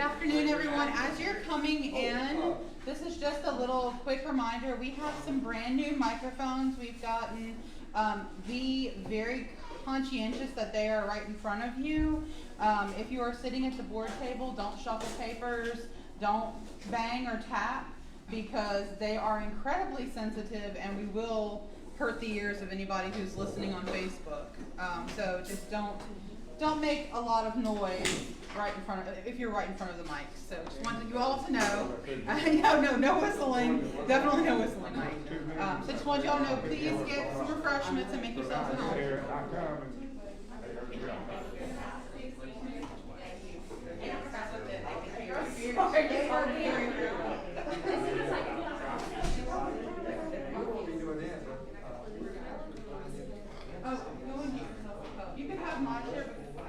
afternoon, everyone. As you're coming in, this is just a little quick reminder. We have some brand new microphones. We've gotten be very conscientious that they are right in front of you. If you are sitting at the board table, don't shuffle papers, don't bang or tap, because they are incredibly sensitive and we will hurt the ears of anybody who's listening on Facebook. So just don't make a lot of noise right in front of, if you're right in front of the mic. So just wanted you all to know. No whistling. Definitely no whistling, Mike. So just want you all to know, please get some refreshments and make yourselves at home. Oh, go in here. You can have my chair, but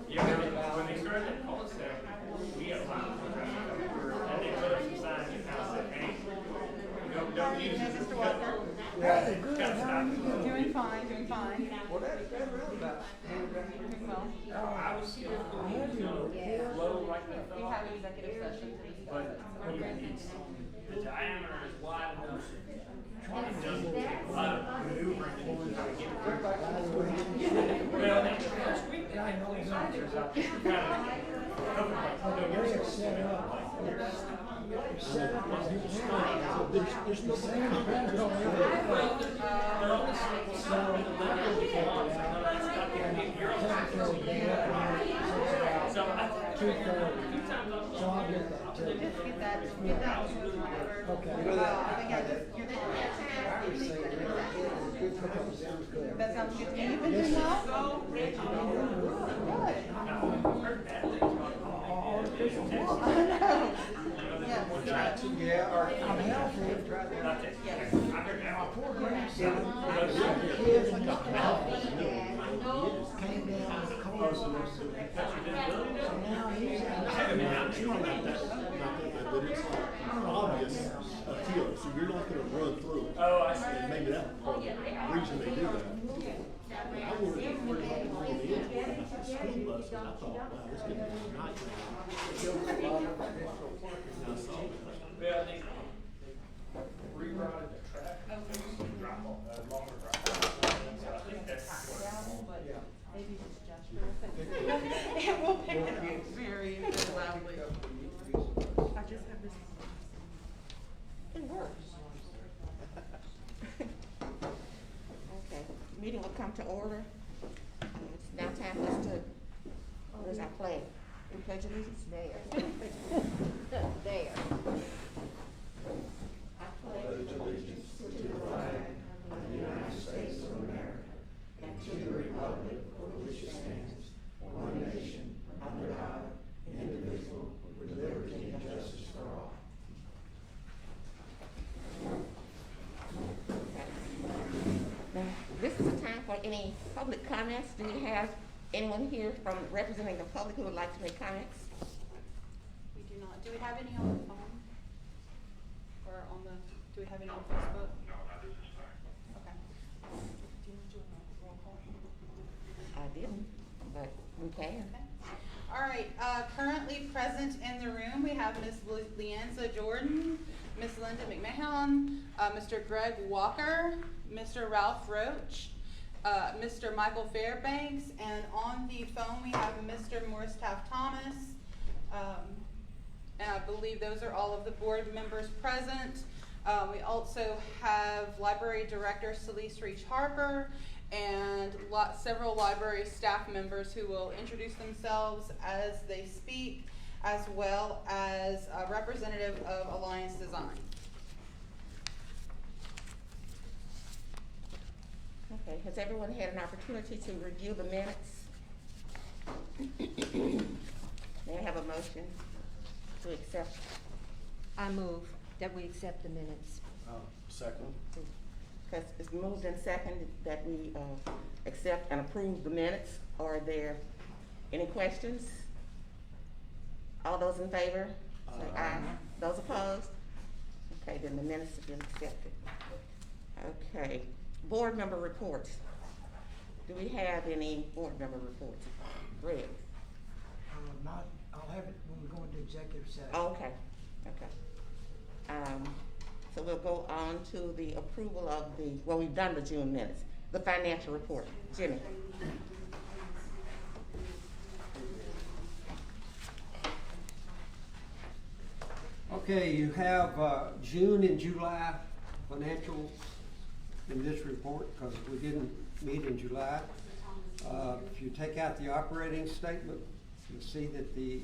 Yeah, when they started that cul-de-sac, we had a lot of have executive session to discuss But it. the diameter is wide enough. It doesn't take a lot of maneuvering to try to get it. Well, the first week, they had police officers out there kind of Set up. Set up. There's no sand around it. So I think So I'll get that too. Just get that whenever. Okay. But yeah, just, you're there. That sounds good to me. You've been doing well? Good. All the officials. I know. Yes. Yeah, or I'm healthy. Yes. My poor grandson, kids in this house, came down with cold. So now he's But it's obvious appeal, so you're not gonna run through it. Oh, I see. And maybe that's part of the reason they do that. I would have worried about the wrong end, when it's a school bus, and I thought, wow, this could be a nightmare. Well, they rerouted the track. Drop off, longer drop off. So I think that's. Maybe just gesture with it. It will pick it up very loudly. I just have this. It works. Okay, meeting will come to order. It's now time for us to, where's our flag? We pledge allegiance? There. There. I pledge allegiance to the flag of the United States of America and to the republic for which it stands, one nation, under God, indivisible, with liberty and justice for all. Now, this is a time for any public comments. Do we have anyone here from representing the public who would like to make comments? We do not. Do we have any on the phone? Or on the, do we have any on Facebook? No, not at this time. Okay. Do you want to do a roll call? I didn't, but we can. Okay. All right, currently present in the room, we have Ms. Leanza Jordan, Ms. Linda McMahon, Mr. Greg Walker, Mr. Ralph Roach, Mr. Michael Fairbanks, and on the phone we have Mr. Morris Taft Thomas. And I believe those are all of the board members present. We also have Library Director Celeste Reach Harper and several library staff members who will introduce themselves as they speak, as well as a representative of Alliance Design. Okay, has everyone had an opportunity to review the minutes? May I have a motion to accept? I move that we accept the minutes. Second. Because it's moved and seconded that we accept and approve the minutes. Are there any questions? All those in favor, say aye. Those opposed? Okay, then the minutes have been accepted. Okay, board member reports. Do we have any board member reports? Greg? Not, I'll have it when we go into executive session. Oh, okay, okay. So we'll go on to the approval of the, well, we've done the June minutes, the financial report. Jimmy? Okay, you have June and July financials in this report because we didn't meet in July. If you take out the operating statement, you'll see that the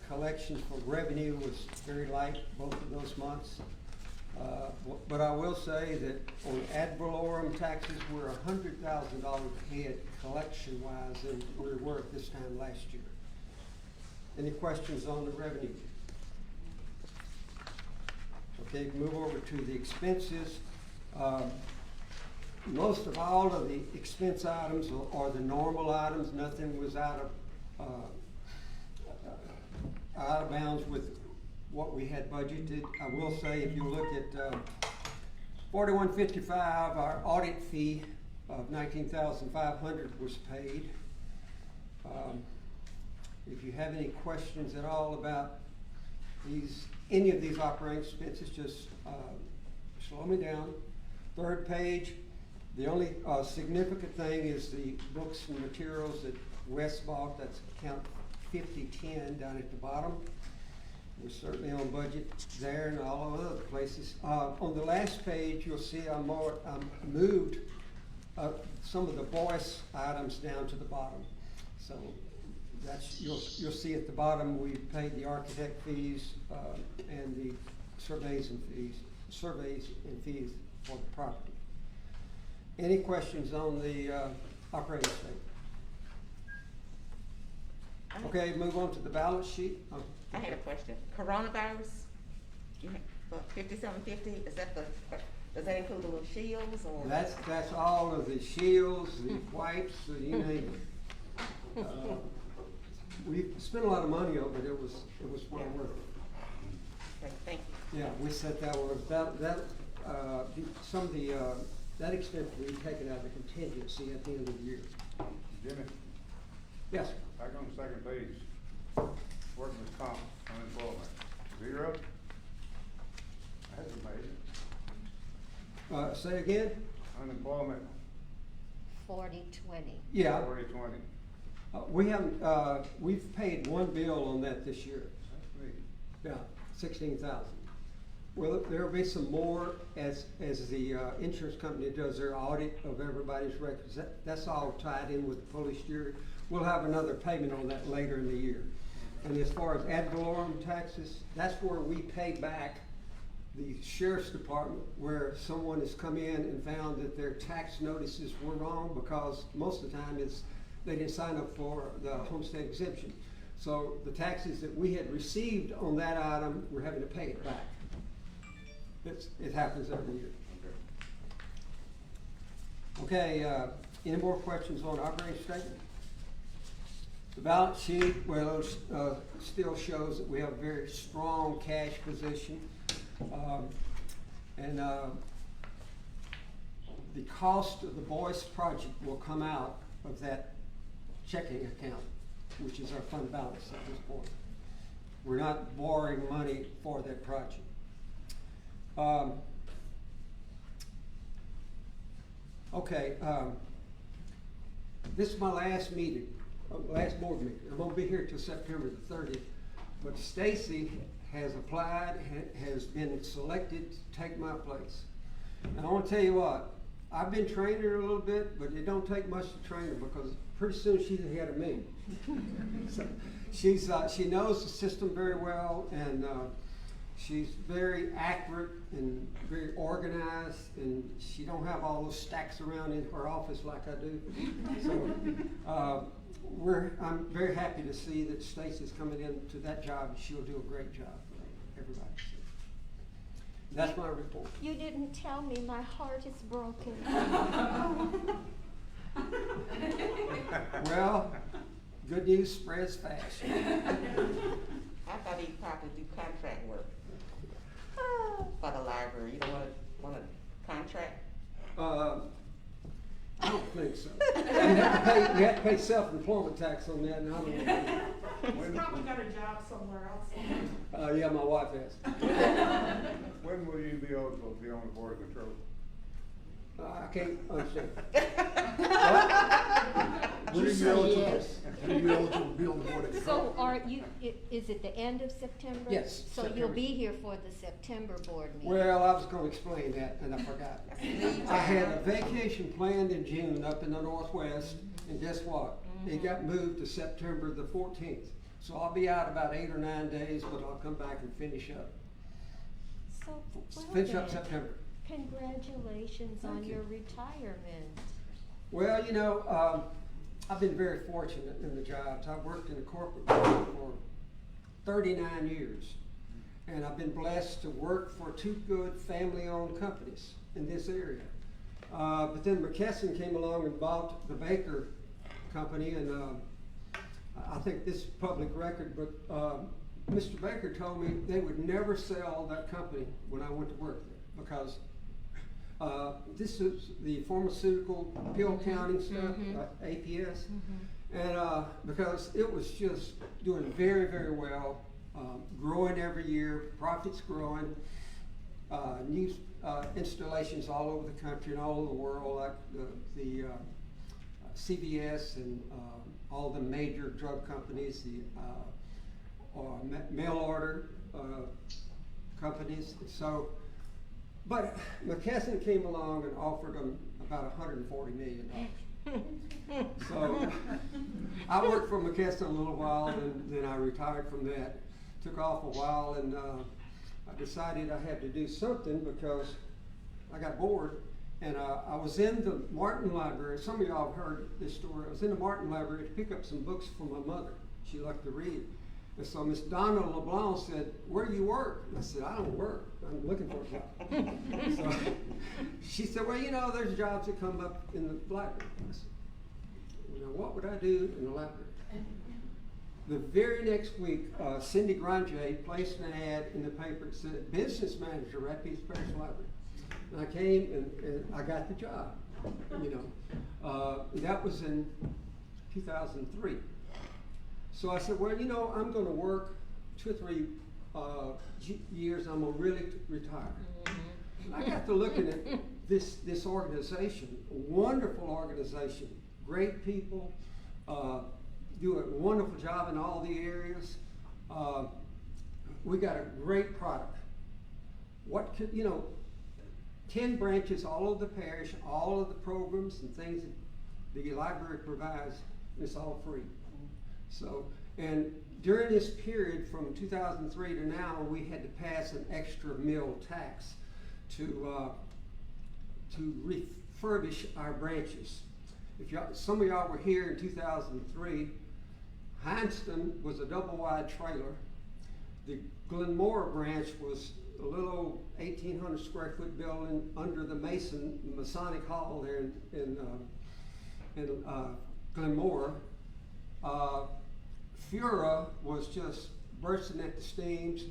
collections for revenue was very light both of those months. But I will say that on ad valorem taxes, we're $100,000 ahead collection-wise than we were at this time last year. Any questions on the revenue? Okay, move over to the expenses. Most of all of the expense items are the normal items. Nothing was out of bounds with what we had budgeted. I will say, if you look at 4155, our audit fee of $19,500 was paid. If you have any questions at all about any of these operating expenses, just slow me down. Third page, the only significant thing is the books and materials that Wes bought. That's account 5010 down at the bottom. We're certainly on budget there and all of other places. On the last page, you'll see I moved some of the voice items down to the bottom. So that's, you'll see at the bottom, we paid the architect fees and the surveys and fees for the property. Any questions on the operating statement? Okay, move on to the balance sheet. I had a question. Coronavirus, you have, for 5750, is that does that include the little shields or? That's all of the shields, the wipes, you name it. We spent a lot of money on it, it was well worth it. Okay, thank you. Yeah, we said that was, that expense will be taken out of the contingency at the end of the year. Jimmy, Yes, sir. back on the second page, workman's comp, unemployment, 0? That's amazing. Say again? Unemployment, 40/20. Yeah, 40/20. we haven't, we've paid one bill on that this year. That's neat. Yeah, 16,000. Well, there'll be some more as the insurance company does their audit of everybody's records. That's all tied in with the police jury. We'll have another payment on that later in the year. And as far as ad valorem taxes, that's where we pay back the sheriff's department where someone has come in and found that their tax notices were wrong because most of the time they didn't sign up for the homestead exemption. So the taxes that we had received on that item, we're having to pay it back. It happens every year. Okay, any more questions on operating statement? The balance sheet, well, still shows that we have a very strong cash position. The cost of the Boyce project will come out of that checking account, which is our fund balance at this point. We're not borrowing money for that project. This is my last meeting, last board meeting. I'm gonna be here till September the 30th, but Stacy has applied, has been selected to take my place. And I wanna tell you what, I've been training her a little bit, but it don't take much to train her because pretty soon she's ahead of me. So she knows the system very well, and she's very accurate and very organized, and she don't have all those stacks around in her office like I do. So I'm very happy to see that Stacy's coming into that job, and she'll do a great job for everybody. That's my report. You didn't tell me my heart is broken. Well, good news spreads fast. I thought he'd probably do contract work for the library. You don't want a contract? I don't think so. We have to pay self-employment tax on that, and I don't know. He's probably got a job somewhere else. Yeah, my wife has. When will you be eligible to be on the board of control? I can't understand. When are you eligible? When are you eligible to be on the board of control? So is it the end of September? Yes, So September. you'll be here for the September board meeting? Well, I was gonna explain that, and I forgot. I had a vacation planned in June up in the Northwest, and guess what? It got moved to September the 14th. So I'll be out about 8 or 9 days, but I'll come back and finish up. So, well Finish up then, September. congratulations on Thank you. your retirement. Well, you know, I've been very fortunate in the jobs. I've worked in the corporate world for 39 years. And I've been blessed to work for 2 good family-owned companies in this area. But then McKesson came along and bought the Baker company, and I think this is public record, but Mr. Baker told me they would never sell that company when I went to work there because this is the pharmaceutical pill counting stuff, APS. And, because it was just doing very, very well, growing every year, profits growing, new, installations all over the country and all over the world, like the CVS and, all the major drug companies, the, mail order, companies. So, but McKesson came along and offered them about $140 million. So I worked for McKesson a little while, and then I retired from that. Took off a while, and I decided I had to do something because I got bored. And I was in the Martin Library. Some of y'all have heard this story. I was in the Martin Library to pick up some books for my mother. She liked to read. And so Miss Donna LeBlanc said, "Where do you work?" And I said, "I don't work. I'm looking for a job." So she said, "Well, you know, there's jobs that come up in the library." I said, "You know, what would I do in the library?" The very next week, Cindy Granger placed an ad in the paper that said, "Business manager at Peace Parish Library." And I came and I got the job, you know. That was in 2003. So I said, well, you know, I'm gonna work 2 or 3 years, I'm gonna really retire. And I got to looking at this organization, a wonderful organization, great people, do a wonderful job in all the areas. We got a great product. What could, you know, 10 branches all over the parish, all of the programs and things that the library provides, it's all free. So, and during this period from 2003 to now, we had to pass an extra mill tax to refurbish our branches. If y'all, some of y'all were here in 2003, Hineston was a double wide trailer. The Glenmora branch was a little 1,800 square foot building under the Masonic Hall there in Glenmora. Fura was just bursting at the seams.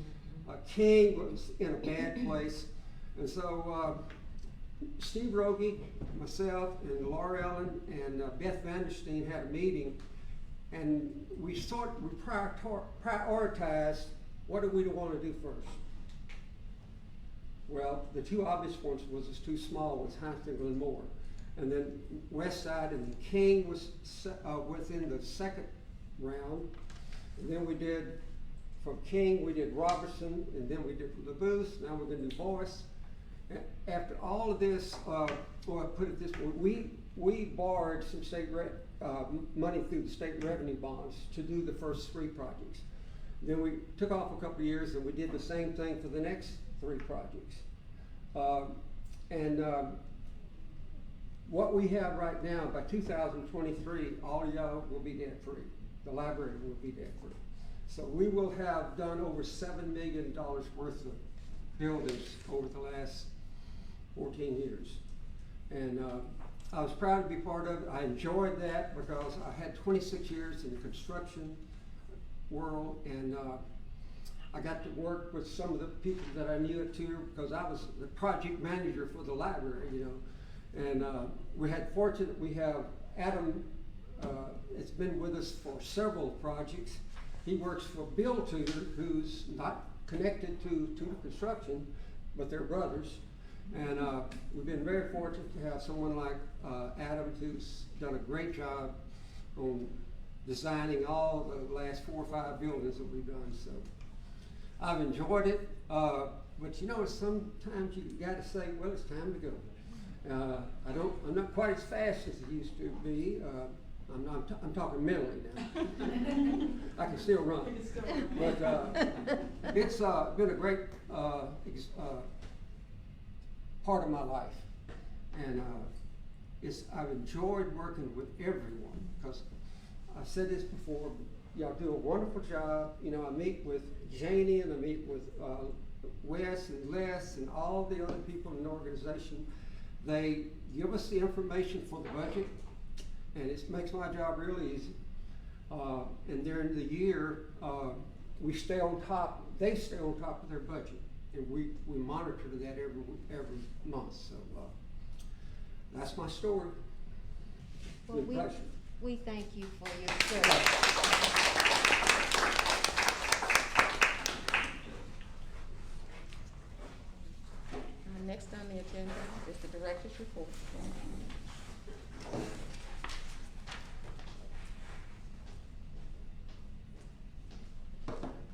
King was in a bad place. And so Steve Rogie, myself, and Laura Ellen, and Beth Vanderstein had a meeting, and we prioritized what do we want to do first. Well, the 2 obvious ones was too small, was Hineston and Glenmora. And then West Side and King was within the second round. And then we did, from King, we did Robertson, and then we did LaBooth, now we're gonna do Boyce. After all of this, well, I put it this way, we borrowed some state money through the state revenue bonds to do the first 3 projects. Then we took off a couple of years and we did the same thing for the next 3 projects. What we have right now, by 2023, all of y'all will be debt free. The library will be debt free. So we will have done over $7 million worth of buildings over the last 14 years. And I was proud to be part of it. I enjoyed that because I had 26 years in the construction world, and I got to work with some of the people that I knew it too, because I was the project manager for the library, you know. And we have Adam, it's been with us for several projects. He works for Bill Tudor, who's not connected to Tudor Construction, but they're brothers. And we've been very fortunate to have someone like Adam, who's done a great job on designing all the last 4 or 5 buildings that we've done. So I've enjoyed it, but you know, sometimes you gotta say, well, it's time to go. I'm not quite as fast as I used to be. I'm talking mentally now. I can still run, but it's been a great part of my life, and I've enjoyed working with everyone, because I've said this before. Y'all do a wonderful job. You know, I meet with Janie and I meet with Wes and Les and all the other people in the organization. They give us the information for the budget, and it makes my job really easy. And during the year, we stay on top. They stay on top of their budget, and we monitor that every month. So that's my story. Well, Good question. We thank you for your service. Next on the agenda is the director's report.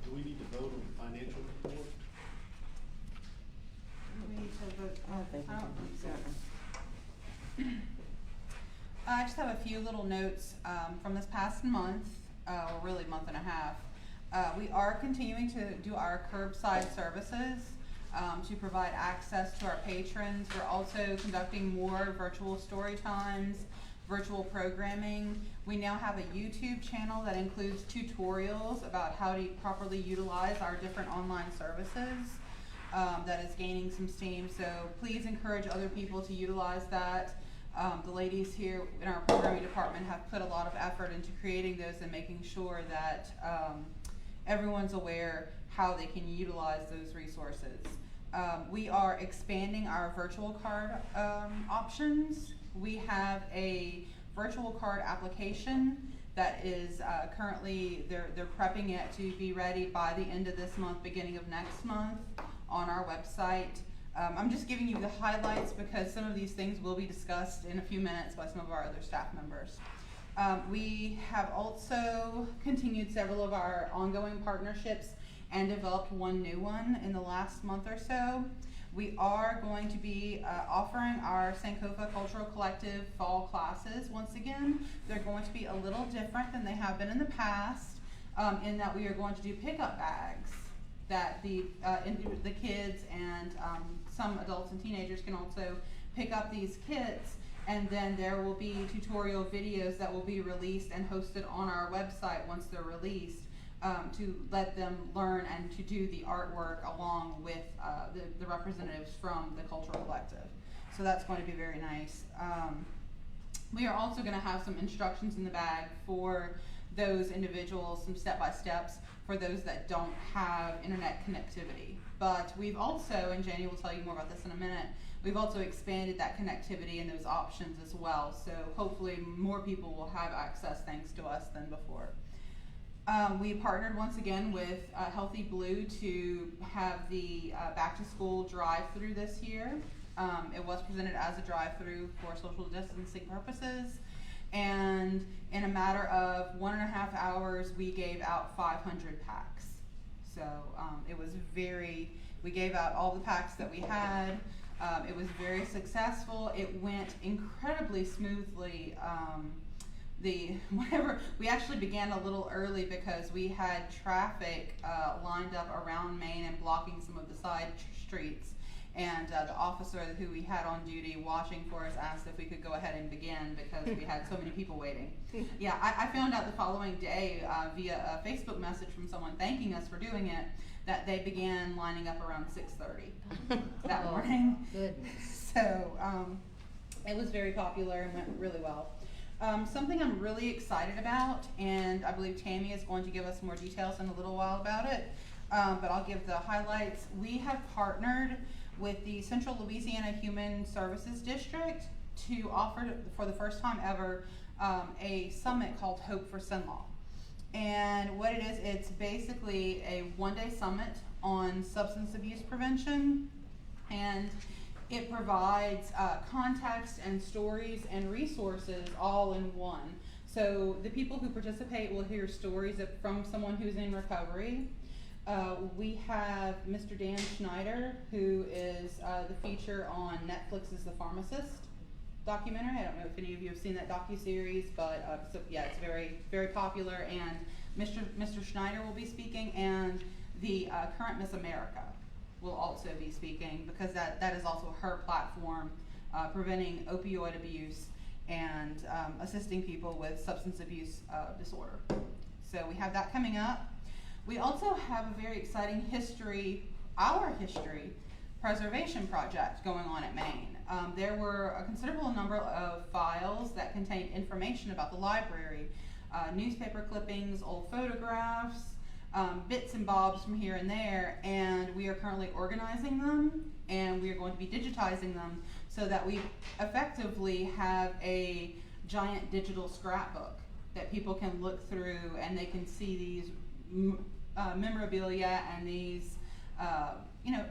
Do we need to vote on the financial report? We need to vote. I don't think we I don't can. think so. I just have a few little notes from this past month, or really month and a half. We are continuing to do our curbside services to provide access to our patrons. We're also conducting more virtual story times, virtual programming. We now have a YouTube channel that includes tutorials about how to properly utilize our different online services. That is gaining some steam, so please encourage other people to utilize that. The ladies here in our programming department have put a lot of effort into creating those and making sure that everyone's aware how they can utilize those resources. We are expanding our virtual card options. We have a virtual card application that is currently, they're prepping it to be ready by the end of this month, beginning of next month on our website. I'm just giving you the highlights because some of these things will be discussed in a few minutes by some of our other staff members. We have also continued several of our ongoing partnerships and developed one new one in the last month or so. We are going to be offering our Sankofa Cultural Collective fall classes once again. They're going to be a little different than they have been in the past in that we are going to do pickup bags that the kids and some adults and teenagers can also pick up these kits, and then there will be tutorial videos that will be released and hosted on our website once they're released to let them learn and to do the artwork along with the representatives from the Cultural Collective. So that's going to be very nice. We are also going to have some instructions in the bag for those individuals, some step-by-steps for those that don't have internet connectivity. But we've also, and Janie will tell you more about this in a minute, we've also expanded that connectivity and those options as well. So hopefully more people will have access thanks to us than before. We partnered once again with Healthy Blue to have the back to school drive-through this year. It was presented as a drive-through for social distancing purposes. And in a matter of 1.5 hours, we gave out 500 packs. So it was we gave out all the packs that we had. It was very successful. It went incredibly smoothly. We actually began a little early because we had traffic lined up around Main and blocking some of the side streets. And the officer who we had on duty watching for us asked if we could go ahead and begin because we had so many people waiting. Yeah, I found out the following day via a Facebook message from someone thanking us for doing it that they began lining up around 6:30 that morning. Goodness. So it was very popular and went really well. Something I'm really excited about, and I believe Tammy is going to give us more details in a little while about it, but I'll give the highlights. We have partnered with the Central Louisiana Human Services District to offer, for the first time ever, a summit called Hope for Cenla. And what it is, it's basically a one-day summit on substance abuse prevention, and it provides context and stories and resources all in one. So the people who participate will hear stories from someone who's in recovery. We have Mr. Dan Schneider, who is the feature on Netflix's The Pharmacist documentary. I don't know if any of you have seen that docuseries, but so, yeah, it's very, very popular. And Mr. Schneider will be speaking, and the current Miss America will also be speaking because that is also her platform, preventing opioid abuse and assisting people with substance abuse disorder. So we have that coming up. We also have a very exciting our history preservation project going on at Maine. There were a considerable number of files that contained information about the library, newspaper clippings, old photographs, bits and bobs from here and there, and we are currently organizing them, and we are going to be digitizing them so that we effectively have a giant digital scrapbook that people can look through and they can see these memorabilia and these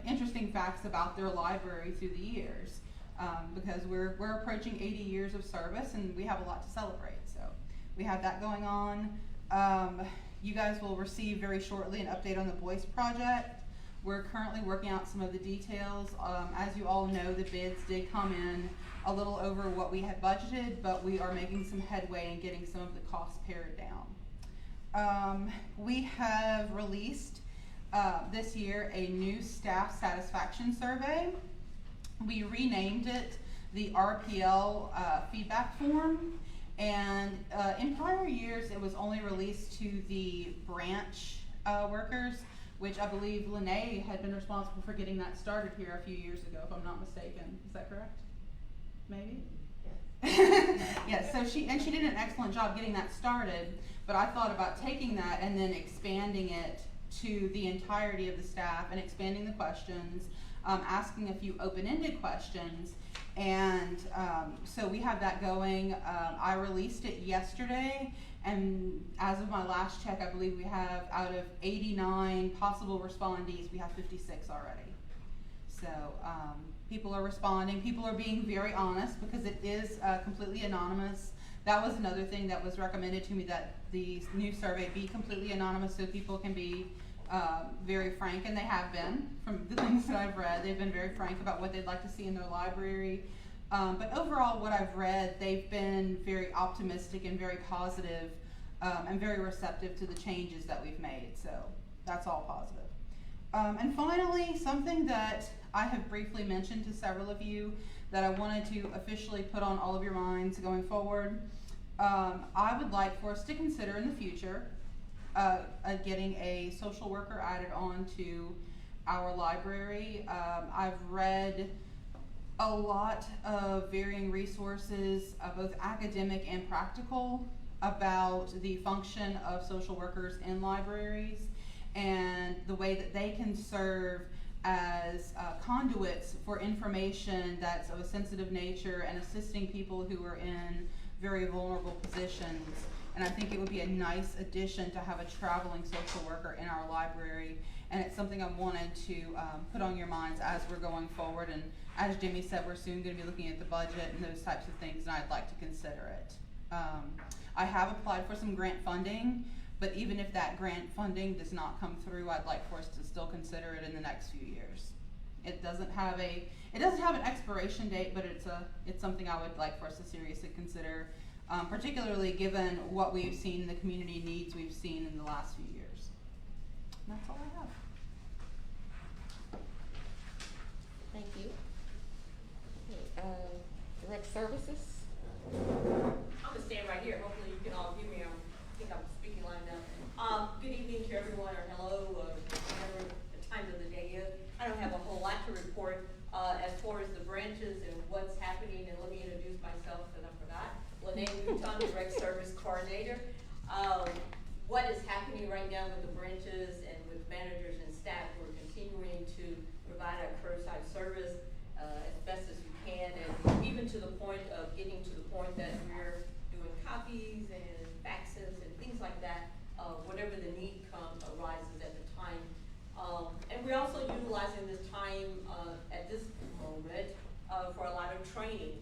interesting facts about their library through the years, because we're approaching 80 years of service and we have a lot to celebrate. So we have that going on. You guys will receive very shortly an update on the Boyce project. We're currently working out some of the details. As you all know, the bids did come in a little over what we had budgeted, but we are making some headway in getting some of the costs pared down. We have released this year a new staff satisfaction survey. We renamed it the RPL feedback form, and in prior years it was only released to the branch workers, which I believe Lene had been responsible for getting that started here a few years ago, if I'm not mistaken. Is that correct? Maybe? Yes, so she did an excellent job getting that started, but I thought about taking that and then expanding it to the entirety of the staff and expanding the questions, asking a few open-ended questions, and so we have that going. I released it yesterday, and as of my last check, I believe we have, out of 89 possible respondees, we have 56 already. So people are responding. People are being very honest because it is completely anonymous. That was another thing that was recommended to me, that the new survey be completely anonymous so people can be very frank, and they have been. From the things that I've read, they've been very frank about what they'd like to see in their library. But overall, what I've read, they've been very optimistic and very positive, and very receptive to the changes that we've made. So that's all positive. And finally, something that I have briefly mentioned to several of you that I wanted to officially put on all of your minds going forward. I would like for us to consider in the future getting a social worker added on to our library. I've read a lot of varying resources, both academic and practical, about the function of social workers in libraries and the way that they can serve as conduits for information that's of a sensitive nature and assisting people who are in very vulnerable positions. And I think it would be a nice addition to have a traveling social worker in our library, and it's something I wanted to put on your minds as we're going forward. And as Jimmy said, we're soon going to be looking at the budget and those types of things, and I'd like to consider it. I have applied for some grant funding, but even if that grant funding does not come through, I'd like for us to still consider it in the next few years. It doesn't have an expiration date, but it's something I would like for us to seriously consider, particularly given what we've seen, the community needs we've seen in the last few years. And that's all I have. Thank you. Okay, direct services. I'm gonna stand right here. Hopefully you can all hear me. I think I'm speaking loud enough. Good evening to everyone, or hello, whatever the time of the day is. I don't have a whole lot to report as far as the branches and what's happening. And let me introduce myself because I forgot. Lene Mouton, Direct Service Coordinator. What is happening right now with the branches and with managers and staff? We're continuing to provide our curbside service as best as we can, and even to the point of getting to the point that we're doing copies and faxes and things like that, whatever the need arises at the time. And we're also utilizing this time at this moment for a lot of training.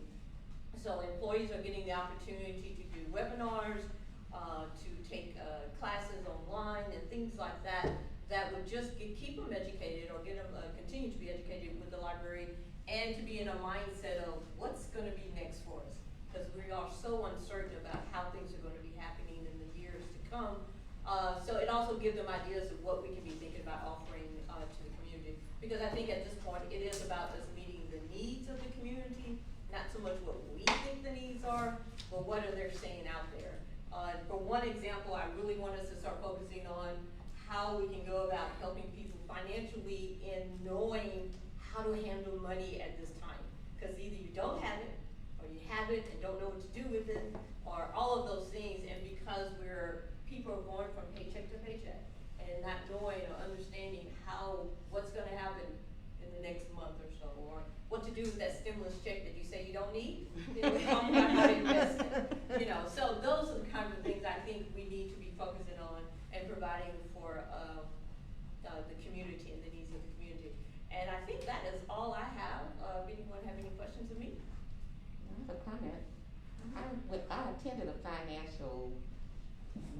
So employees are getting the opportunity to do webinars, to take classes online and things like that, that would just keep them educated or get them continue to be educated with the library, and to be in a mindset of what's going to be next for us, because we are so uncertain about how things are going to be happening in the years to come. So it also gives them ideas of what we can be thinking about offering to the community, because I think at this point it is about us meeting the needs of the community, not so much what we think the needs are, but what are they saying out there. For one example, I really want us to start focusing on how we can go about helping people financially in knowing how to handle money at this time. Because either you don't have it, or you have it and don't know what to do with it, or all of those things. And because people are going from paycheck to paycheck and not knowing or understanding what's going to happen in the next month or so, or what to do with that stimulus check that you say you don't need. Talk about how to invest it. So those are the kinds of things I attended a financial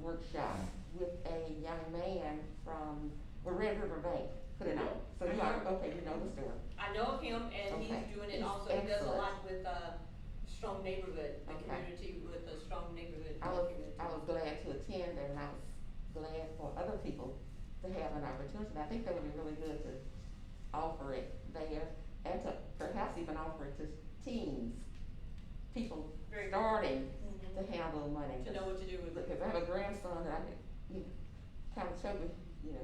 workshop with a young man from Red River Bank, put it on. So you are, okay, you know the story. I know of him, and Okay. he's doing it He's also, he does a excellent. lot with, Strong Neighborhood, the Okay. community with the Strong Neighborhood. I was community. glad to attend and I was glad for other people to have an opportunity. I think that would be really good to offer it there and to perhaps even offer it to teens, people Very good. starting Mhm. to handle money. To know what to do with it. Because I have a grandson that I could, kind of show me,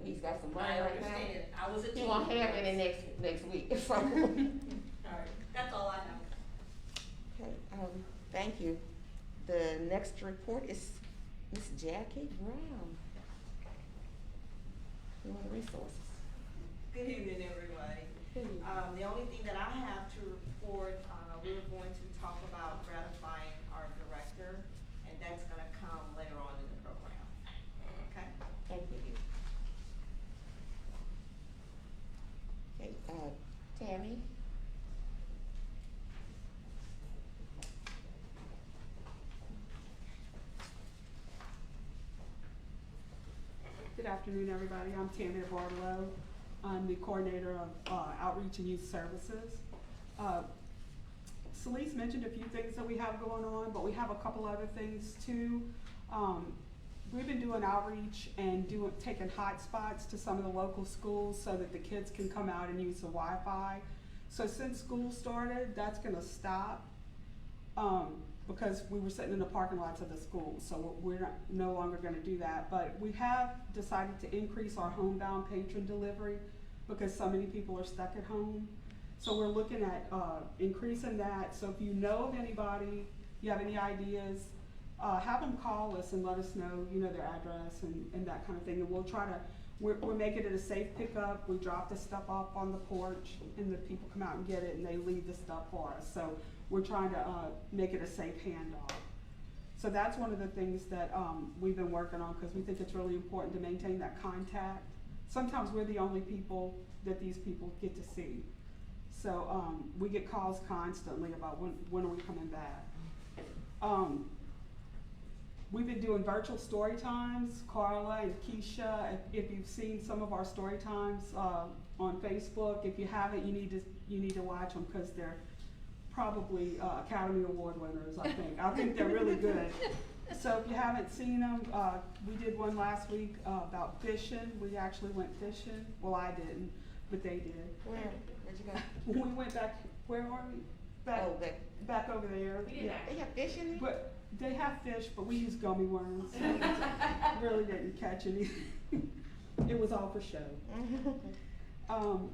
he's got some money I right now. understand, I was a teen. He won't have any next week, so. Alright, that's all I have. Okay, thank you. The next report is Miss Jackie Brown. Human Resources. Good evening, everybody. The only thing that I have to report, we're going to talk about ratifying our director, and that's gonna come later on in the program. Okay? Thank you. Okay, Tammy? Good afternoon, everybody. I'm Tammy Barlow. I'm the coordinator of Outreach and Youth Services. Celeste mentioned a few things that we have going on, but we have a couple other things too. We've been doing outreach and taking hotspots to some of the local schools so that the kids can come out and use the Wi-Fi. So since school started, that's gonna stop. Because we were sitting in the parking lots of the schools, so we're no longer gonna do that. But we have decided to increase our homebound patron delivery because so many people are stuck at home. So we're looking at increasing that. So if you know of anybody, you have any ideas, have them call us and let us know, their address and that kind of thing. And we'll try to, we're making it a safe pickup. We drop the stuff off on the porch and the people come out and get it and they leave the stuff for us. So we're trying to make it a safe handoff. So that's one of the things that we've been working on because we think it's really important to maintain that contact. Sometimes we're the only people that these people get to see. So we get calls constantly about when are we coming back. We've been doing virtual story times, Carla and Keisha. If you've seen some of our story times on Facebook, if you haven't, you need to watch them because they're probably Academy Award winners, I think. I think they're really good. So if you haven't seen them, we did one last week about fishing. We actually went fishing. Well, I didn't, but they did. Where'd you go? We went back, where are we? Back over there. Yeah. They have fish in it? But they have fish, but we used gummy worms. So really didn't catch any. It was all for show. On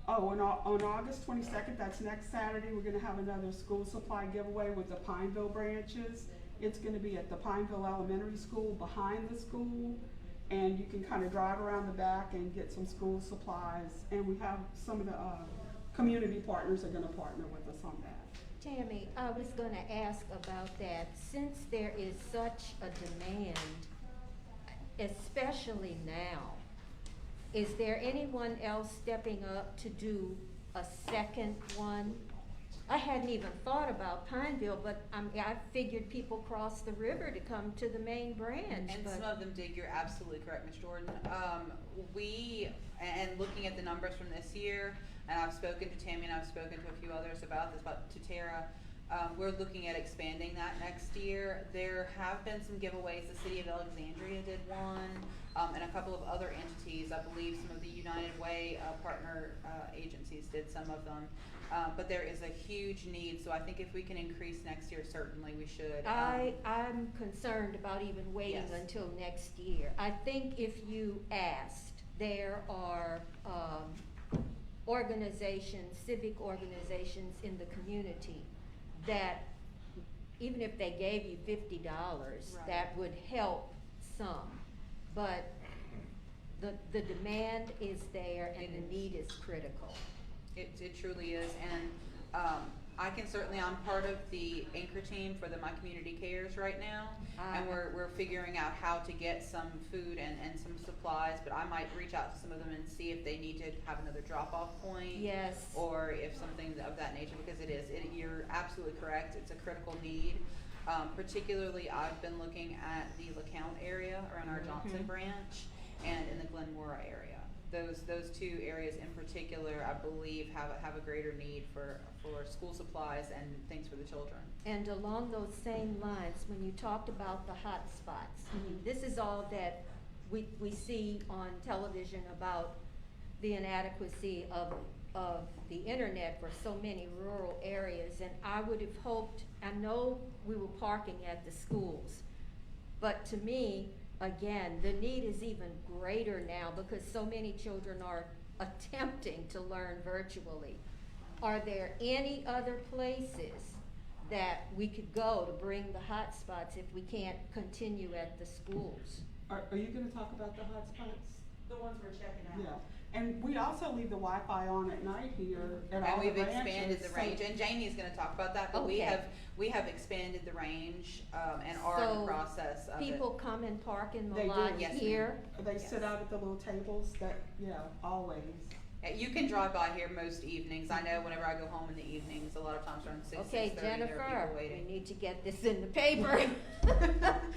August 22nd, that's next Saturday, we're gonna have another school supply giveaway with the Pineville branches. It's gonna be at the Pineville Elementary School behind the school, and you can kind of drive around the back and get some school supplies. And we have some of the community partners are gonna partner with us on that. Tammy, I was gonna ask about that. Since there is such a demand, especially now, is there anyone else stepping up to do a second one? I hadn't even thought about Pineville, but I figured people cross the river to come to the main branch. And but some of them did, you're absolutely correct, Ms. Jordan. And looking at the numbers from this year, and I've spoken to Tammy and I've spoken to a few others about this, to Tara, we're looking at expanding that next year. There have been some giveaways. The City of Alexandria did one, and a couple of other entities. I believe some of the United Way partner agencies did some of them. But there is a huge need, so I think if we can increase next year, certainly we should. I'm concerned about even waiting Yes. until next year. I think if you asked, there are organizations, civic organizations in the community that even if they gave you $50, Right. that would help some. But the demand is there and the need is critical. It truly is, and I can certainly, I'm part of the anchor team for My Community Cares right now, and we're figuring out how to get some food and some supplies, but I might reach out to some of them and see if they need to have another drop-off point. Yes. Or if something of that nature, because you're absolutely correct, it's a critical need. Particularly, I've been looking at the LeCount area around our Johnson branch and in the Glenmora area. Those two areas in particular, I believe, have a greater need for school supplies and things for the children. And along those same lines, when you talked about the hot spots, this is all that we see on television about the inadequacy of the internet for so many rural areas. And I would have hoped, I know we were parking at the schools, but to me, again, the need is even greater now because so many children are attempting to learn virtually. Are there any other places that we could go to bring the hotspots if we can't continue at the schools? Are you gonna talk about the hotspots? The ones we're checking out. Yeah, and we also leave the Wi-Fi on at night here at all And the we've expanded branches, the range, and Janie's gonna talk about that, but Okay. we have expanded the range, and are in the So, process of it. People come and park in the They do. lot Yes, ma'am. here? They Yes. sit out at the little tables that, yeah, always. You can drive by here most evenings. I know whenever I go home in the evenings, a lot of times around 6:30, Okay, there are Jennifer, people we waiting. need to get this in the paper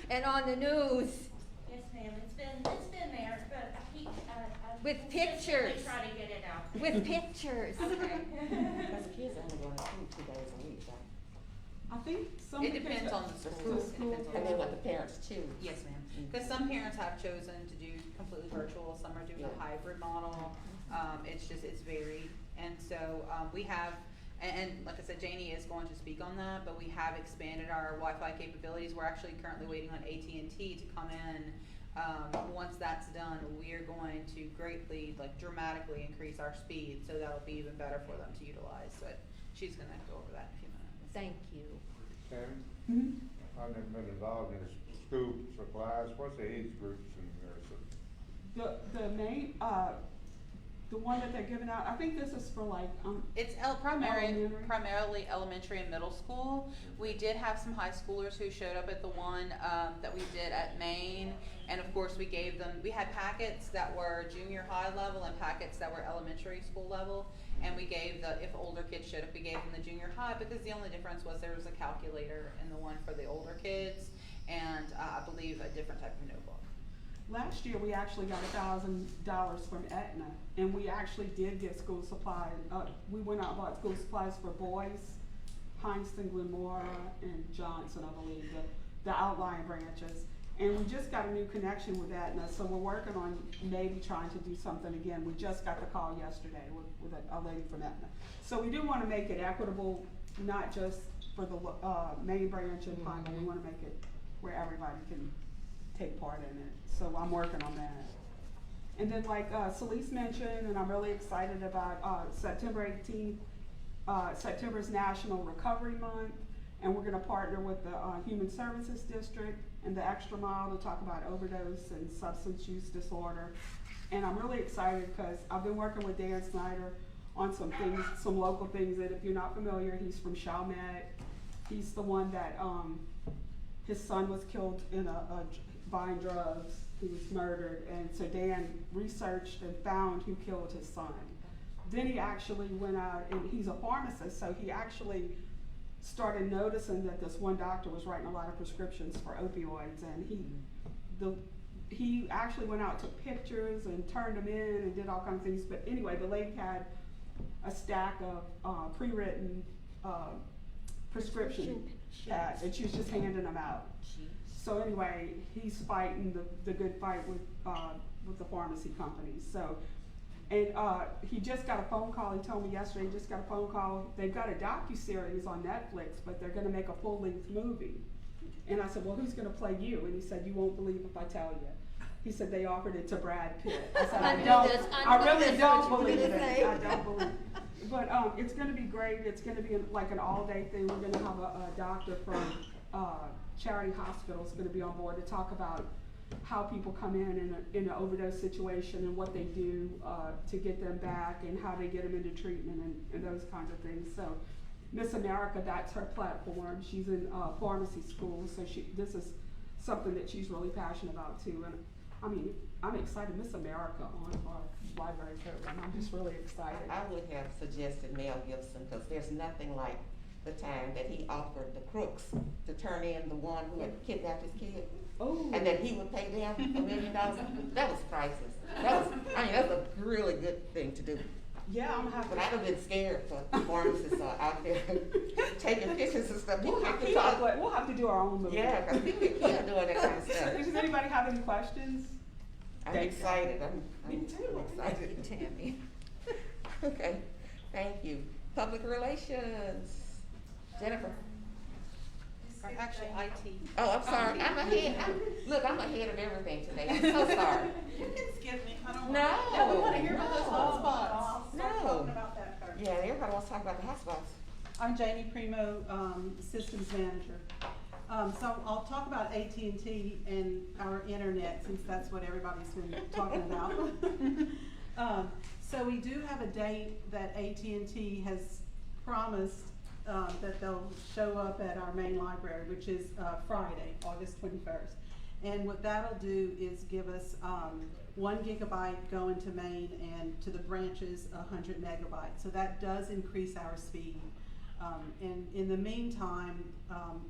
and on the news. Yes, ma'am, it's been there, but I keep, With consistently pictures. try to get it out. With pictures. Okay. Because kids are only going to school 2 days a week, right? I think some. It kids depends are- on the The school. school, It depends on and the then what school. the parents choose. Yes, ma'am. Because some parents have chosen to do completely virtual, some are doing a Yeah. hybrid model. It's varied. And so, we have, and like I said, Janie is going to speak on that, but we have expanded our Wi-Fi capabilities. We're actually currently waiting on AT&T to come in. Once that's done, we are going to greatly, dramatically increase our speed, so that'll be even better for them to utilize. But she's gonna go over that in a few minutes. Thank you. Shannon, Mhm. I've never been involved in school supplies, what's the age groups in there? The main, the one that they're giving out, I think this is for like, It's Elementary. primarily elementary and middle school. We did have some high schoolers who showed up at the one that we did at Maine, and of course we gave them. We had packets that were junior high level and packets that were elementary school level, and we gave if older kids showed up, we gave them the junior high because the only difference was there was a calculator in the one for the older kids, and I believe a different type of notebook. last year, we actually got $1,000 from Aetna, and we actually did get school supplies. We went out and bought school supplies for boys, Heinston, Glenmora, and Johnson, I believe, the outlying branches. And we just got a new connection with Aetna, so we're working on maybe trying to do something again. We just got the call yesterday with a lady from Aetna. So we do want to make it equitable, not just for the main branch in Pine, but we want to make it where everybody can take part in it. So I'm working on that. And then like Celeste mentioned, and I'm really excited about September 18th, September's National Recovery Month, and we're gonna partner with the Human Services District and the Extra Mile to talk about overdose and substance use disorder. And I'm really excited because I've been working with Dan Snyder on some things, some local things, and if you're not familiar, he's from Chalmette. He's the one that, his son was killed in buying drugs. He was murdered, and so Dan researched and found who killed his son. Then he actually went out, and he's a pharmacist, so he actually started noticing that this one doctor was writing a lot of prescriptions for opioids, and he actually went out, took pictures and turned them in and did all kinds of things. But anyway, the lady had a stack of pre-written prescription pads, and she was just handing them out. So anyway, he's fighting the good fight with the pharmacy companies. So, and he just got a phone call. He told me yesterday he just got a phone call. They've got a docuseries on Netflix, but they're going to make a full-length movie. And I said, well, who's going to play you? And he said, you won't believe if I tell you. He said they offered it to Brad Pitt. I said, I really don't believe it. I don't believe it. But it's going to be great. It's going to be like an all-day thing. We're going to have a doctor from Charity Hospital is going to be on board to talk about how people come in an overdose situation and what they do to get them back and how they get them into treatment and those kinds of things. So Miss America, that's her platform. She's in pharmacy school, so this is something that she's really passionate about too. And I mean, I'm excited. Miss America on our library program. I'm just really excited. I would have suggested Mel Gibson because there's nothing like the time that he offered the crooks to turn in the one who had kidnapped his kid. Oh. And that he would pay them $1 million. That was priceless. That's a really good thing to do. Yeah, I'm gonna have But to. I'd have been scared for pharmacists out there taking pictures and stuff. We'll People have get to to talk, talk. but we'll have to do our own movie. Yeah, 'cause people get killed doing that kind of stuff. Does anybody have any questions? I'm excited. Me too. I'm excited. Tammy. Okay, thank you. Public relations, Jennifer. Or actually, IT. Oh, I'm sorry. I'm ahead. I'm ahead of everything today. I'm so sorry. You can skip me, I don't No. want. Yeah, we wanna hear about those No. hotspots. I'll start No. talking about that first. Yeah, everybody wants to talk about the hotspots. I'm Janie Primo, Systems Manager. So I'll talk about AT&T and our internet, since that's what everybody's been talking about. So we do have a date that AT&T has promised, that they'll show up at our main library, which is, Friday, August 21st. And what that'll do is give us, 1 gigabyte going to main, and to the branches, 100 megabytes. So that does increase our speed. And in the meantime,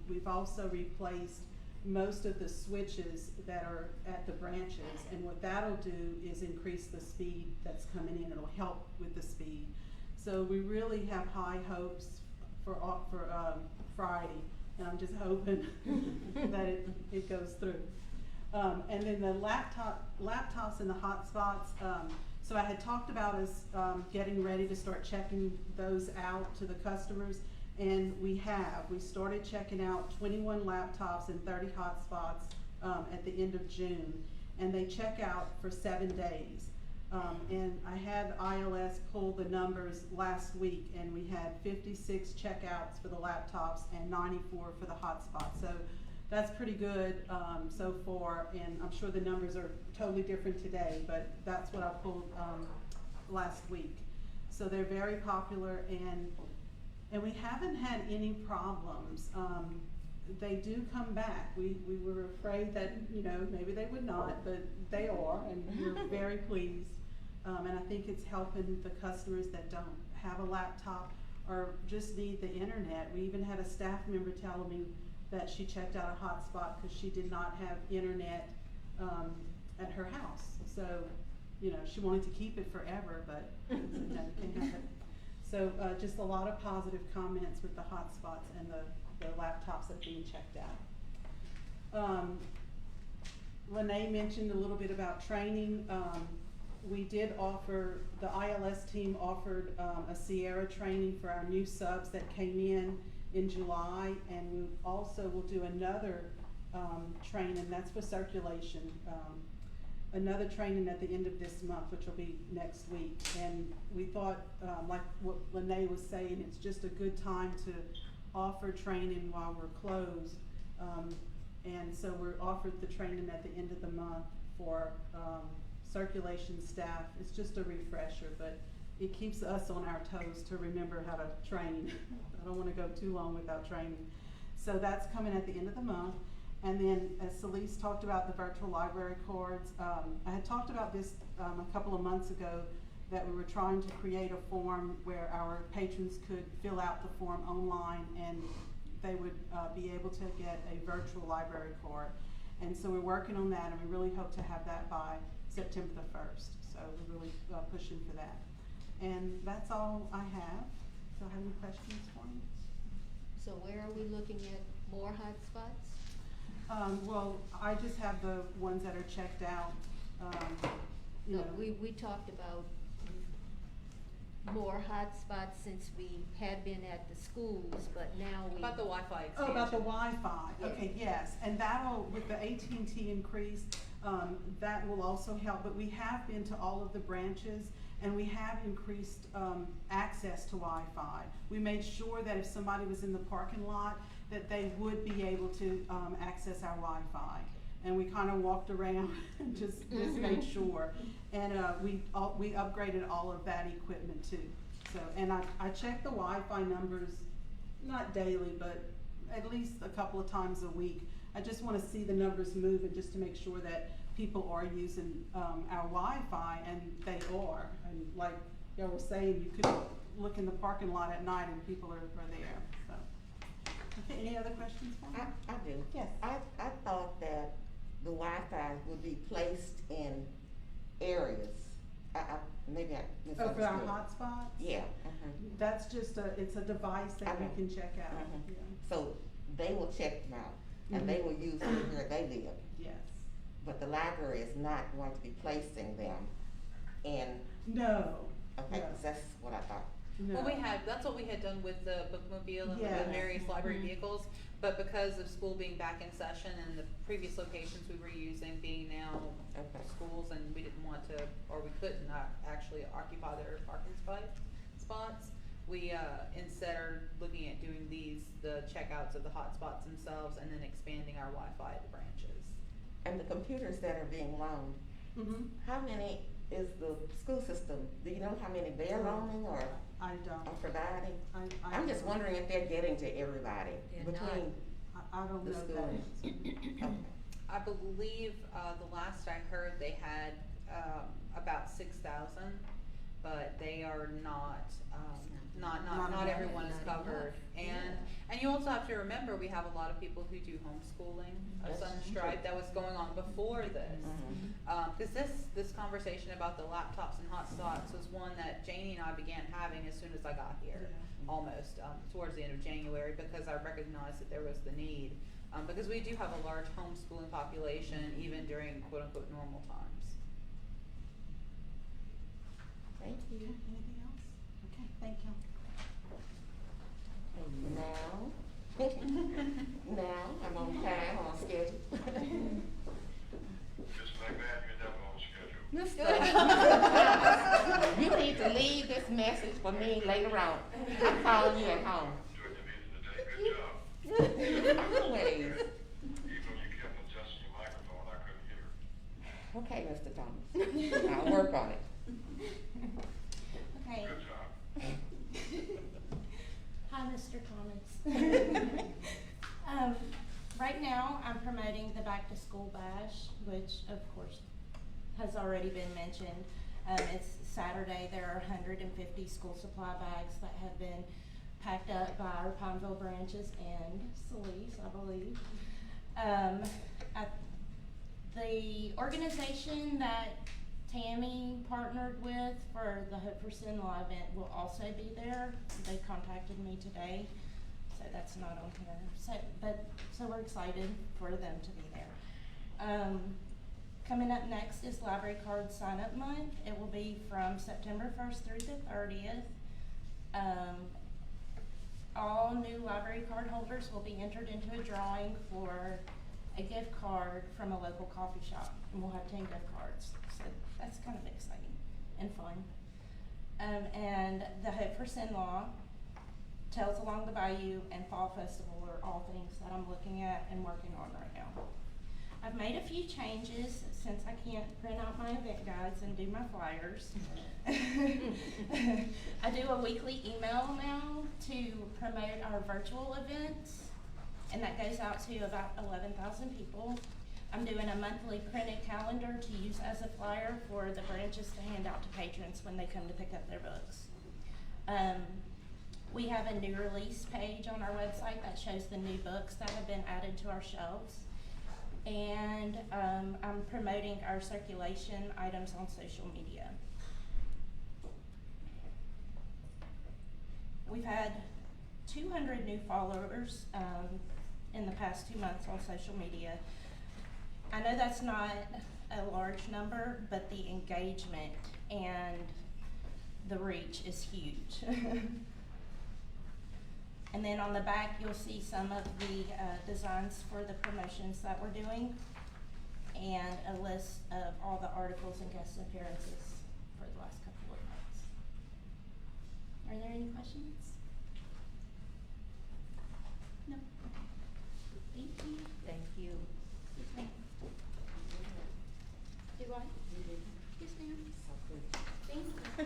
we've also replaced most of the switches that are at the branches, and what that'll do is increase the speed that's coming in. It'll help with the speed. So we really have high hopes for Friday, and I'm just hoping that it goes through. And then the laptops and the hotspots, so I had talked about us getting ready to start checking those out to the customers, and we have. We started checking out 21 laptops and 30 hotspots at the end of June, and they check out for 7 days. And I had ILS pull the numbers last week, and we had 56 checkouts for the laptops and 94 for the hotspots. So that's pretty good so far, and I'm sure the numbers are totally different today, but that's what I pulled last week. So they're very popular, and we haven't had any problems. They do come back. We were afraid that, maybe they would not, but they are, and we're very pleased. And I think it's helping the customers that don't have a laptop or just need the internet. We even had a staff member telling me that she checked out a hotspot because she did not have internet at her house. So, she wanted to keep it forever, but you can't have it. So just a lot of positive comments with the hotspots and the laptops that are being checked out. Renee mentioned a little bit about training. We did offer, the ILS team offered a Sierra training for our new subs that came in July, and we also will do another training, that's for circulation. Another training at the end of this month, which will be next week. And we thought, like what Lene was saying, it's just a good time to offer training while we're closed. And so we're offered the training at the end of the month for circulation staff. It's just a refresher, but it keeps us on our toes to remember how to train. I don't want to go too long without training. So that's coming at the end of the month. And then, as Celeste talked about the virtual library cards, I had talked about this a couple of months ago, that we were trying to create a form where our patrons could fill out the form online, and they would be able to get a virtual library card. And so we're working on that, and we really hope to have that by September the 1st. So we're really pushing for that. And that's all I have. So have any questions for me? So where are we looking at more hotspots? Well, I just have the ones that are checked out. No, we talked about more hotspots since we had been at the schools, but now we. About the Wi-Fi Oh, expansion. about the Wi-Fi. Yeah. Okay, yes, and that'll, with the AT&T increase, that will also help. But we have been to all of the branches, and we have increased access to Wi-Fi. We made sure that if somebody was in the parking lot, that they would be able to access our Wi-Fi. And we kind of walked around and just made sure. And we upgraded all of that equipment too. So, and I check the Wi-Fi numbers, not daily, but at least a couple of times a week. I just want to see the numbers move, and just to make sure that people are using our Wi-Fi, and they are. And like y'all were saying, you could look in the parking lot at night and people are there, so. Okay, any other questions for me? I do. Yes. I thought that the Wi-Fi would be placed in areas. Maybe I Oh, for our misunderstood. hotspots? Yeah, That's just it's a device that we Uh-huh. can check out, Uh-huh. yeah, So they will check them out, and they will use them where they live. yes. But the library is not going to be placing them in, No, okay, No. 'cause that's what I thought. no. Well, that's what we had done with the bookmobile and with Yes. the various library Mm-hmm. vehicles, but because of school being back in session and the previous locations we were using being now Okay. schools, and we didn't want to, or we couldn't actually occupy their parking spots, we, instead are looking at doing the checkouts of the hotspots themselves and then expanding our Wi-Fi at the branches. And the computers that are being loaned, Mhm. how many is the school system, do you know how many they're loaning or I don't, providing? I I'm just don't. wondering if they're getting to everybody They're between I don't the know schools. that. Okay. I believe, the last I heard, they had, about 6,000, but they are not, Not not enough. everyone is Not covered. enough. And you also have to remember, we have a lot of people who do homeschooling of That's some true. stripe that was going on before this. Mhm. Cause this conversation about the laptops and hotspots was one that Janie and I began having as soon as I got here. Yeah. Almost, towards the end of January, because I recognized that there was the need. Because we do have a large homeschooling population even during quote unquote normal times. Thank you. Okay, anything else? Okay, thank you. And now, I'm on time, on schedule. Just like that, you're never on schedule. Mister, you need to leave this message for me later on. I'm calling you at home. Doing your meeting today, good job. Always. Even though you kept adjusting your microphone, I couldn't hear. Okay, Mr. Thomas, I'll work on it. Okay, Good job. hi, Mr. Thomas. Right now, I'm promoting the Back to School Bash, which of course has already been mentioned. It's Saturday, there are 150 school supply bags that have been packed up by our Pineville branches and Solis, I believe. The organization that Tammy partnered with for the Hope for Sinloa event will also be there. They contacted me today, so that's not on here. So we're excited for them to be there. Coming up next is Library Card Sign Up Month. It will be from September 1st through the 30th. All new library card holders will be entered into a drawing for a gift card from a local coffee shop, and we'll have 10 gift cards. So that's kind of exciting and fun. And the Hope for Sinloa, Tales Along the Bayou, and Fall Festival are all things that I'm looking at and working on right now. I've made a few changes since I can't print out my event guides and do my flyers. I do a weekly email now to promote our virtual events, and that goes out to about 11,000 people. I'm doing a monthly printed calendar to use as a flyer for the branches to hand out to patrons when they come to pick up their books. We have a new release page on our website that shows the new books that have been added to our shelves. And I'm promoting our circulation items on social media. We've had 200 new followers in the past 2 months on social media. I know that's not a large number, but the engagement and the reach is huge. And then on the back, you'll see some of the designs for the promotions that we're doing, and a list of all the articles and guest appearances for the last couple of months. Are there any questions? No? Okay. Thank you. Thank you. Yes, ma'am. Do I? Yes, ma'am. Thank you.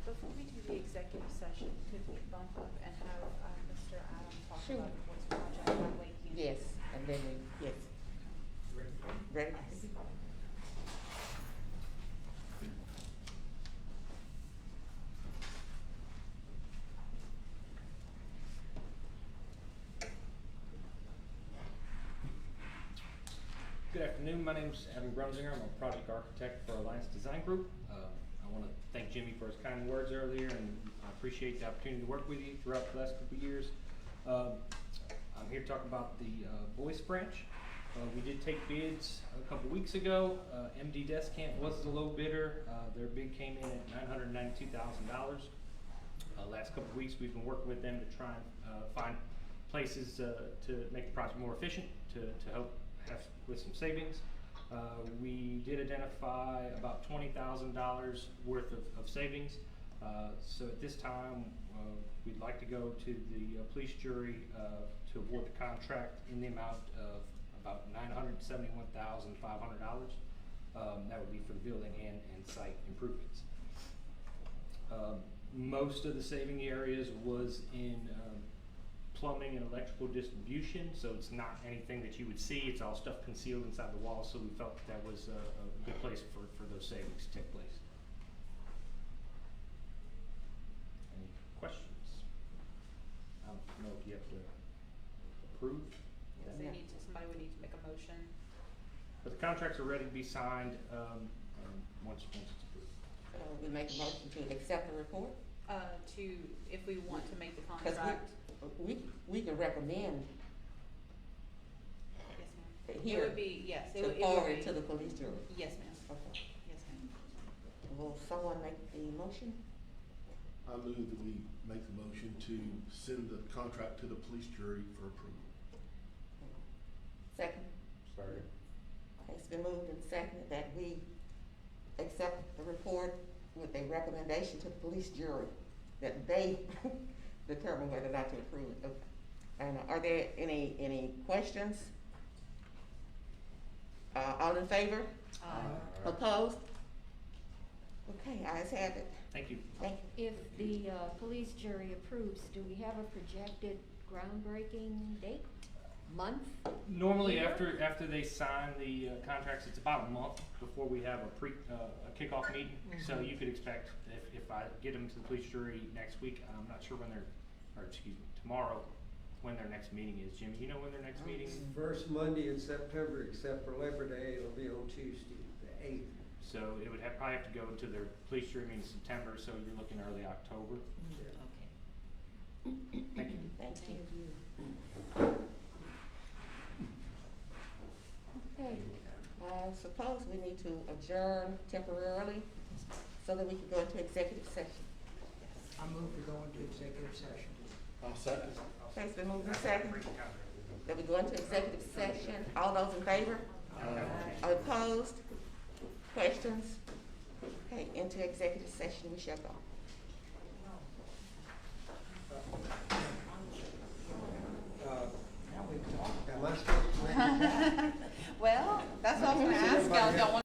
Before we do the executive session, could we bump up and have, Mr. Adam talk Sure. about the voice project on Lake Union? Yes, and then yes. Ready? Good afternoon, my name's Evan Brunzinger, I'm a project architect for Alliance Design Group. I want to thank Jimmy for his kind words earlier, and I appreciate the opportunity to work with you throughout the last couple of years. I'm here to talk about the Boyce branch. We did take bids a couple weeks ago. MD Descamp was the low bidder. Their bid came in at $992,000. Last couple of weeks we've been working with them to try and find places to make the project more efficient, to help have with some savings. We did identify about $20,000 worth of savings. So at this time, we'd like to go to the police jury to award the contract in the amount of about $971,500. That would be for the building and site improvements. Most of the saving areas was in plumbing and electrical distribution, so it's not anything that you would see. It's all stuff concealed inside the walls, so we felt that was a good place for those savings to take place. Any questions? I don't know if you have to approve. Yes, they need to, somebody would need to make a motion. But the contracts are ready to be signed once it's approved. We make a motion to accept the report? If we want to make the 'Cause contract. we can recommend Yes, ma'am. It here would be, yes, it to would forward be. to the police jury. Yes, ma'am. Okay. Yes, ma'am. Will someone make the motion? I move that we make the motion to send the contract to the police jury for approval. Second? Second. Okay, it's been moved and seconded that we accept the report with a recommendation to the police jury, that they determine whether or not to approve it. Okay. And are there any questions? All in favor? Opposed? Okay, ayes have it. Thank you. Thank you. If the police jury approves, do we have a projected groundbreaking date, month? Normally, year? after they sign the contracts, it's about a month before we have a kickoff meeting. So you could expect if I get them to the police jury next week, I'm not sure when tomorrow, when their next meeting is. Jimmy, you know when their next meeting is? First Monday in September, except for Labor Day, it'll be on Tuesday, the 8th. So it would probably have to go to their police jury meeting in September, so you're looking early October. Okay. Thank you. Thank you. Okay, I suppose we need to adjourn temporarily so that we can go into executive session. I move to go into executive session. I'll second. Okay, it's been moved and seconded that we go into executive session. All those in favor? Opposed? Questions? Okay, into executive session we shall go. Now we talk. Am I supposed to? Well, that's what I was gonna ask y'all, don't want